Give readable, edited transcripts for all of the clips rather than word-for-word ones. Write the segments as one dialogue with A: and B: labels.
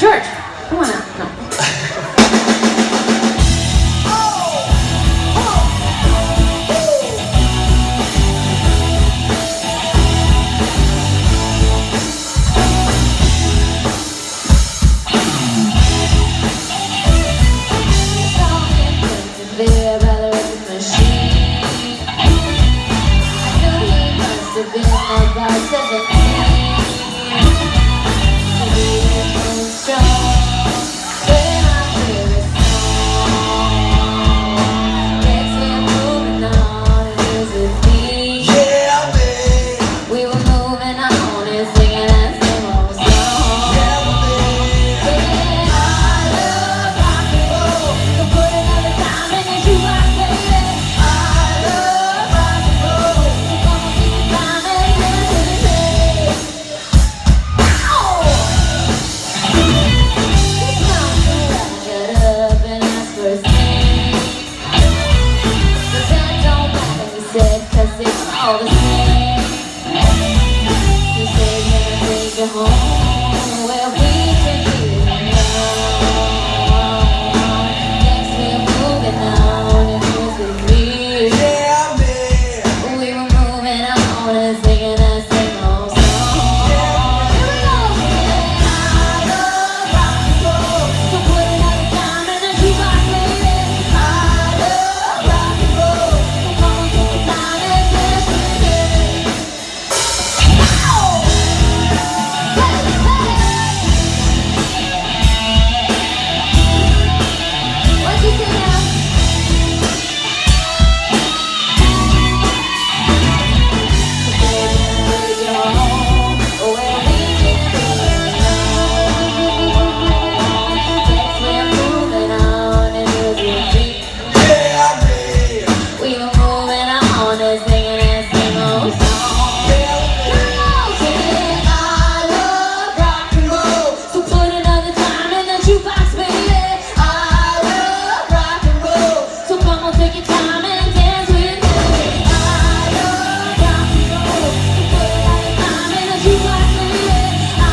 A: George, come on out. No.
B: About 17, strong. When I hear a song, gets me moving on. It was with me.
C: Yeah, babe.
B: We were moving on and singing that same old song.
C: Yeah, babe.
B: Yeah, I love rock and roll. So put another time in the jukebox, baby. I love rock and roll. So come on, take your time and dance with me. Cause it's all the same. You say you're gonna take you home where we can be alone. Next we're moving on and it's with me.
C: Yeah, man.
B: We were moving on and singing that same old song. Here we go. I love rock and roll. So put another time in the jukebox, baby. I love rock and roll. So come on, take your time and dance with me. What you say now?
C: Yeah, babe.
B: We were moving on and singing that same old song. I love rock and roll, so put another time in the jukebox, baby. I love rock and roll, so come on, take your time and dance with me. I love rock and roll, so put another time in the jukebox, baby. I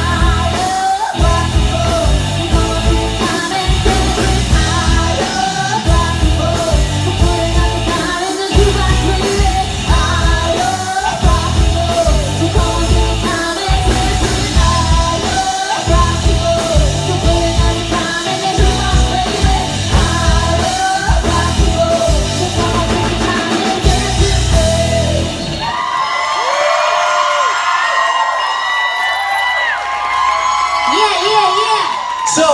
B: love rock and roll, so come on, take your time and dance with me. I love rock and roll, so put another time in the jukebox, baby. I love rock and roll, so come on, take your time and dance with me. I love rock and roll, so put another time in the jukebox, baby. I love rock and roll, so come on, take your time and dance with me. Yeah, yeah, yeah.
C: So